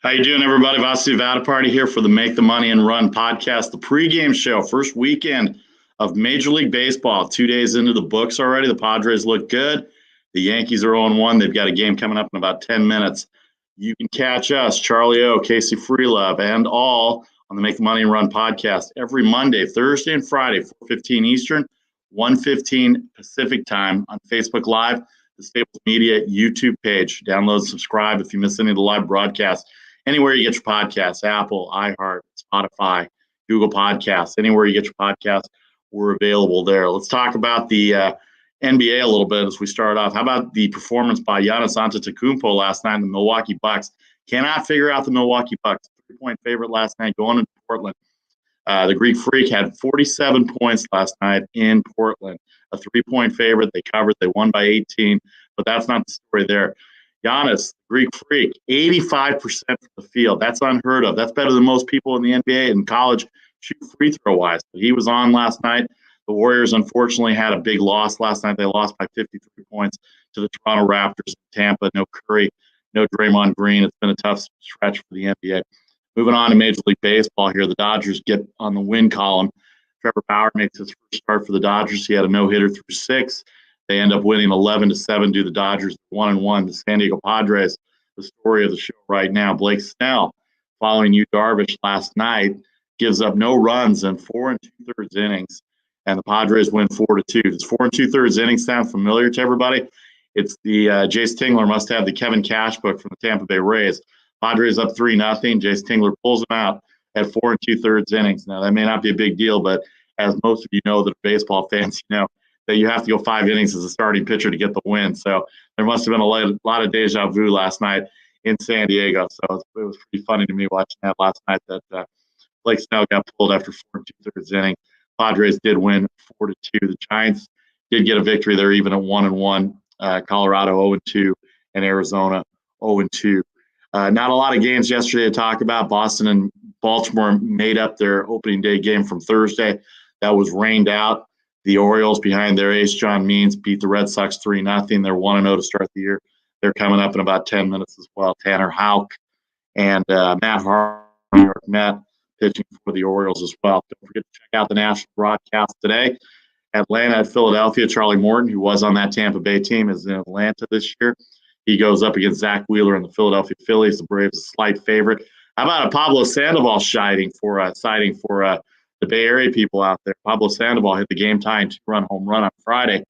How you doing, everybody? Vasu Vaddiparty here for the Make the Money and Run podcast, the pregame show. First weekend of Major League Baseball. 2 days into the books already. The Padres look good. The Yankees are 0-1. They've got a game coming up in about 10 minutes. You can catch us, Charlie O, Casey Freelove, and all on the Make the Money and Run podcast every Monday, Thursday, and Friday, 4:15 Eastern, 1:15 Pacific time on Facebook Live, the Staples Media YouTube page. Download, subscribe if you miss any of the live broadcasts. Anywhere you get your podcasts, Apple, iHeart, Spotify, Google Podcasts, anywhere you get your podcasts, we're available there. Let's talk about the NBA a little bit as we start off. How about the performance by Giannis Antetokounmpo last night in the Milwaukee Bucks? Cannot figure out the Milwaukee Bucks. 3-point favorite last night going into Portland. The Greek Freak had 47 points last night in Portland. A 3-point favorite. They covered. They won by 18. But that's not the story there. Giannis, Greek Freak, 85% from the field. That's unheard of. That's better than most people in the NBA and college shoot free throw wise. But he was on last night. The Warriors, unfortunately, had a big loss last night. They lost by 53 points to the Toronto Raptors in Tampa. No Curry, no Draymond Green. It's been a tough stretch for the NBA. Moving on to Major League Baseball here, the Dodgers get on the win column. Trevor Bauer makes his first start for the Dodgers. He had a no-hitter through 6. They end up winning 11-7 to the Dodgers, 1-1. The San Diego Padres, the story of the show right now. Blake Snell, following Yu Darvish last night, gives up no runs in 4 2/3 innings, and the Padres win 4-2. Does 4 2/3 innings sound familiar to everybody? It's the Jace Tingler must have the Kevin Cash book from the Tampa Bay Rays. Padres up 3-0. Jace Tingler pulls them out at 4 2/3 innings. Now, that may not be a big deal, but as most of you know that are baseball fans, you know that you have to go 5 innings as a starting pitcher to get the win. So there must have been a lot of deja vu last night in San Diego. So it was pretty funny to me watching that last night that Blake Snell got pulled after 4 2/3 innings. Padres did win 4-2. The Giants did get a victory. They're even at 1-1. Colorado 0-2 and Arizona 0-2. Not a lot of games yesterday to talk about. Boston and Baltimore made up their opening day game from Thursday. That was rained out. The Orioles, behind their ace, John Means, beat the Red Sox 3-0. They're 1-0 to start the year. They're coming up in about 10 minutes as well. Tanner Houck and Matt Harvey, New York Met, pitching for the Orioles as well. Don't forget to check out the national broadcast today. Atlanta at Philadelphia. Charlie Morton, who was on that Tampa Bay team, is in Atlanta this year. He goes up against Zach Wheeler and the Philadelphia Phillies. The Braves a slight favorite. How about a Pablo Sandoval sighting for the Bay Area people out there? Pablo Sandoval hit the game-tying 2-run home run on Friday.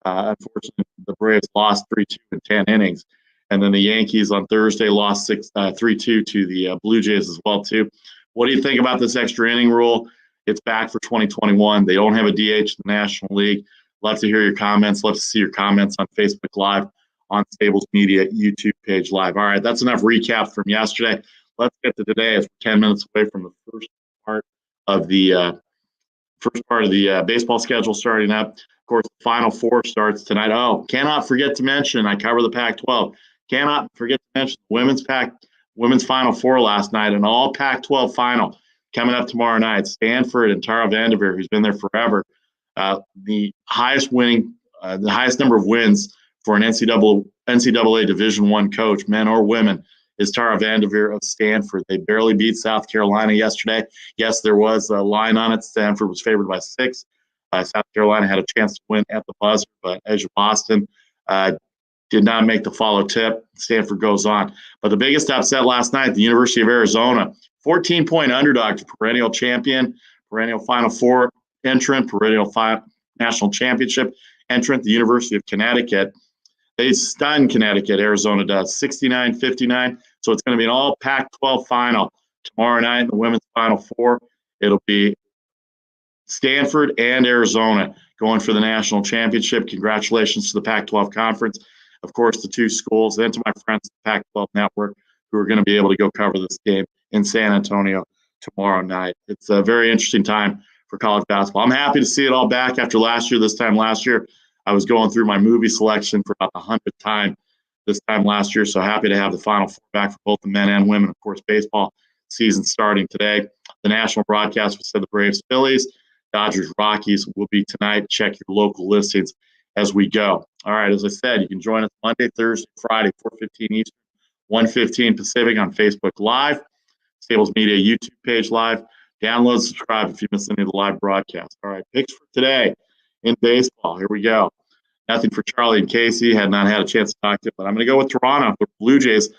Unfortunately, the Braves lost 3-2 in 10 innings. And then the Yankees on Thursday lost 3-2 to the Blue Jays as well, too. What do you think about this extra inning rule? It's back for 2021. They don't have a DH in the National League. Love to hear your comments. Love to see your comments on Facebook Live, on Staples Media YouTube page live. All right, that's enough recap from yesterday. Let's get to today as we're 10 minutes away from the first part of the baseball schedule starting up. Of course, the Final Four starts tonight. Oh, cannot forget to mention, I cover the Pac-12. Cannot forget to mention the women's Final Four last night, an all Pac-12 final coming up tomorrow night. Stanford and Tara Vanderveer, who's been there forever, the highest number of wins for an NCAA Division I coach, men or women, is Tara Vanderveer of Stanford. They barely beat South Carolina yesterday. Yes, there was a line on it. Stanford was favored by 6. South Carolina had a chance to win at the buzzer, but Edge Boston did not make the follow tip. Stanford goes on. But the biggest upset last night, the University of Arizona, 14-point underdog to perennial champion, perennial Final Four entrant, perennial national championship entrant, the University of Connecticut. They stun Connecticut, Arizona does, 69-59. So it's going to be an all Pac-12 final tomorrow night in the women's Final Four. It'll be Stanford and Arizona going for the national championship. Congratulations to the Pac-12 Conference. Of course, the two schools, and to my friends at the Pac-12 Network, who are going to be able to go cover this game in San Antonio tomorrow night. It's a very interesting time for college basketball. I'm happy to see it all back after last year. This time last year, I was going through my movie selection for about the 100th time this time last year, so happy to have the Final Four back for both the men and women. Of course, baseball season starting today. The national broadcast was said the Braves, Phillies, Dodgers, Rockies will be tonight. Check your local listings as we go. All right, as I said, you can join us Monday, Thursday, Friday, 4:15 Eastern, 1:15 Pacific on Facebook Live, Stables Media YouTube page live. Download, subscribe if you missed any of the live broadcast. All right, picks for today in baseball. Here we go. Nothing for Charlie and Casey. Had not had a chance to talk to him, but I'm going to go with Toronto. The Blue Jays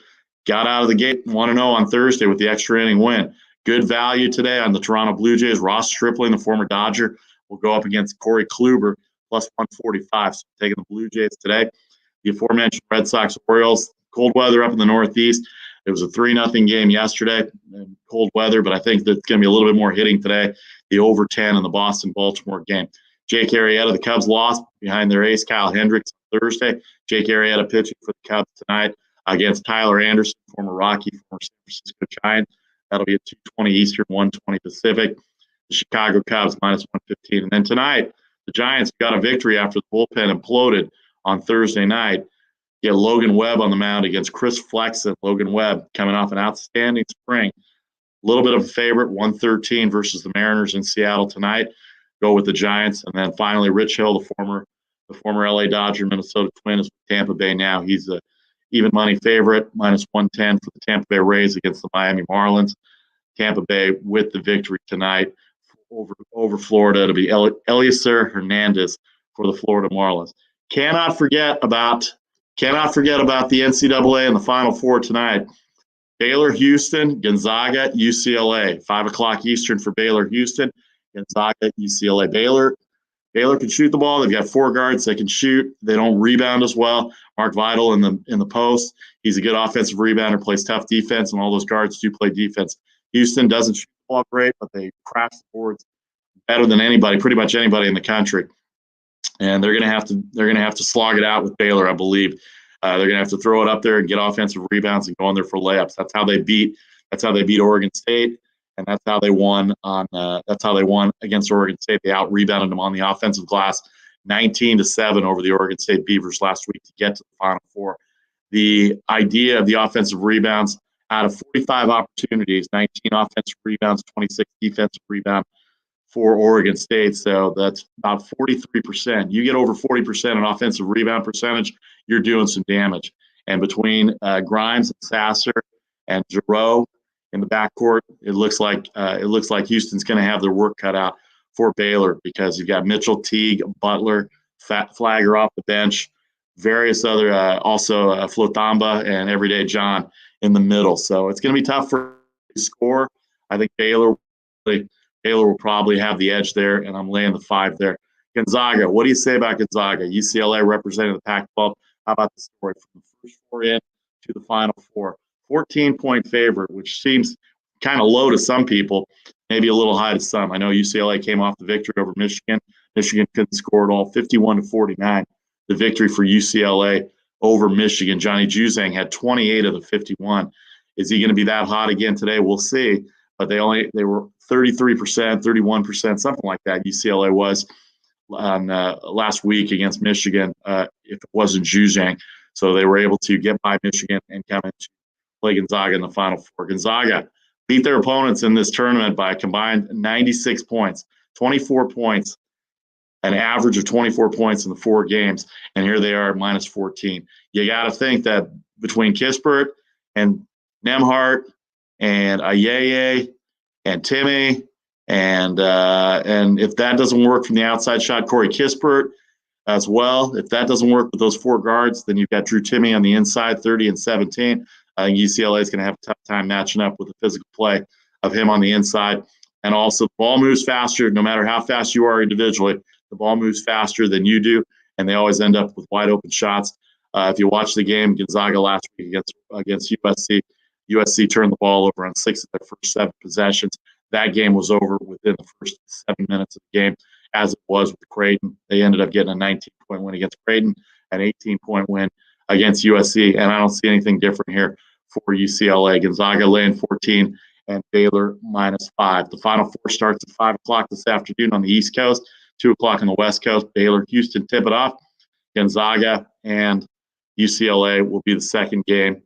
got out of the gate 1-0 on Thursday with the extra inning win. Good value today on the Toronto Blue Jays. Ross Stripling, the former Dodger, will go up against Corey Kluber, plus 145. So taking the Blue Jays today. The aforementioned Red Sox Orioles. Cold weather up in the Northeast. It was a 3-0 game yesterday, and cold weather, but I think there's going to be a little bit more hitting today. The over 10 in the Boston-Baltimore game. Jake Arrieta, the Cubs lost behind their ace, Kyle Hendricks, on Thursday. Jake Arrieta pitching for the Cubs tonight against Tyler Anderson, former Rocky, former San Francisco Giant. That'll be at 2:20 Eastern, 1:20 Pacific. The Chicago Cubs minus 115. And then tonight, the Giants got a victory after the bullpen imploded on Thursday night. Get Logan Webb on the mound against Chris Flexen. Logan Webb coming off an outstanding spring. A little bit of a favorite, 113 versus the Mariners in Seattle tonight. Go with the Giants. And then finally, Rich Hill, the former LA Dodger, Minnesota Twin, is with Tampa Bay now. He's a even money favorite, minus 110 for the Tampa Bay Rays against the Miami Marlins. Tampa Bay with the victory tonight over Florida to be Elieser Hernandez for the Florida Marlins. Cannot forget about the NCAA and the Final Four tonight. Baylor, Houston, Gonzaga, UCLA. 5 o'clock Eastern for Baylor, Houston, Gonzaga, UCLA. Baylor can shoot the ball. They've got 4 guards. They can shoot. They don't rebound as well. Mark Vidal in the post. He's a good offensive rebounder, plays tough defense, and all those guards do play defense. Houston doesn't shoot the ball great, but they crash the boards better than anybody, pretty much anybody in the country. And they're gonna have to slog it out with Baylor, I believe. They're gonna have to throw it up there and get offensive rebounds and go in there for layups. That's how they beat Oregon State, and that's how they won against Oregon State. They out rebounded them on the offensive glass, 19-7 over the Oregon State Beavers last week to get to the Final Four. The idea of the offensive rebounds, out of 45 opportunities, 19 offensive rebounds, 26 defensive rebounds for Oregon State. So that's about 43%. You get over 40% in offensive rebound percentage, you're doing some damage. And between Grimes and Sasser and Giroux in the backcourt, it looks like Houston's going to have their work cut out for Baylor, because you've got Mitchell, Teague, Butler, Flagger off the bench, various other also Flotamba and Everyday John in the middle. So it's going to be tough for to score. I think Baylor will probably have the edge there, and I'm laying the 5 there. Gonzaga, what do you say about Gonzaga? UCLA representing the Pac-12. How about the story from the first 4 in to the Final Four? 14-point favorite, which seems kind of low to some people, maybe a little high to some. I know UCLA came off the victory over Michigan. Michigan couldn't score at all, 51-49. The victory for UCLA over Michigan. Johnny Juzang had 28 of the 51. Is he going to be that hot again today? We'll see. But they were 33%, 31%, something like that. UCLA was on last week against Michigan, if it wasn't Juzang. So they were able to get by Michigan and come in to play Gonzaga in the Final Four. Gonzaga beat their opponents in this tournament by a combined 96 points, 24 points, an average of 24 points in the 4 games. And here they are at minus 14. You got to think that between Kispert and Nemhart and Ayeye and Timmy, and if that doesn't work from the outside shot, Corey Kispert as well. If that doesn't work with those 4 guards, then you've got Drew Timme on the inside, 30 and 17. I think UCLA is going to have a tough time matching up with the physical play of him on the inside. And also, the ball moves faster. No matter how fast you are individually, the ball moves faster than you do, and they always end up with wide open shots. If you watch the game, Gonzaga last week against USC turned the ball over on 6 of their first 7 possessions. That game was over within the first 7 minutes of the game, as it was with Creighton. They ended up getting a 19-point win against Creighton, an 18-point win against USC, and I don't see anything different here for UCLA. Gonzaga laying 14 and Baylor minus 5. The Final Four starts at 5 o'clock this afternoon on the East Coast, 2 o'clock on the West Coast. Baylor, Houston tip it off. Gonzaga and UCLA will be the second game.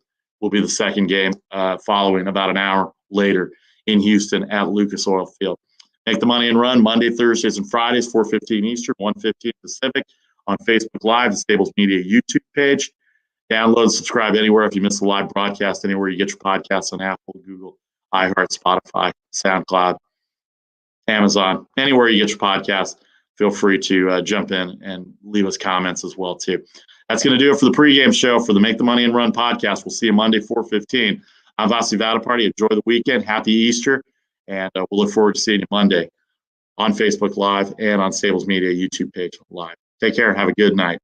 Following about an hour later in Houston at Lucas Oil Field. Make the money and run Monday, Thursdays, and Fridays, 4:15 Eastern, 1:15 Pacific on Facebook Live, the Stables Media YouTube page. Download and subscribe anywhere if you miss the live broadcast, anywhere you get your podcasts on Apple, Google, iHeart, Spotify, SoundCloud, Amazon, anywhere you get your podcasts. Feel free to jump in and leave us comments as well, too. That's going to do it for the pregame show for the Make the Money and Run podcast. We'll see you Monday, 4:15. I'm Vasu Vaddiparty. Enjoy the weekend. Happy Easter. And we'll look forward to seeing you Monday on Facebook Live and on Stables Media YouTube page live. Take care. Have a good night.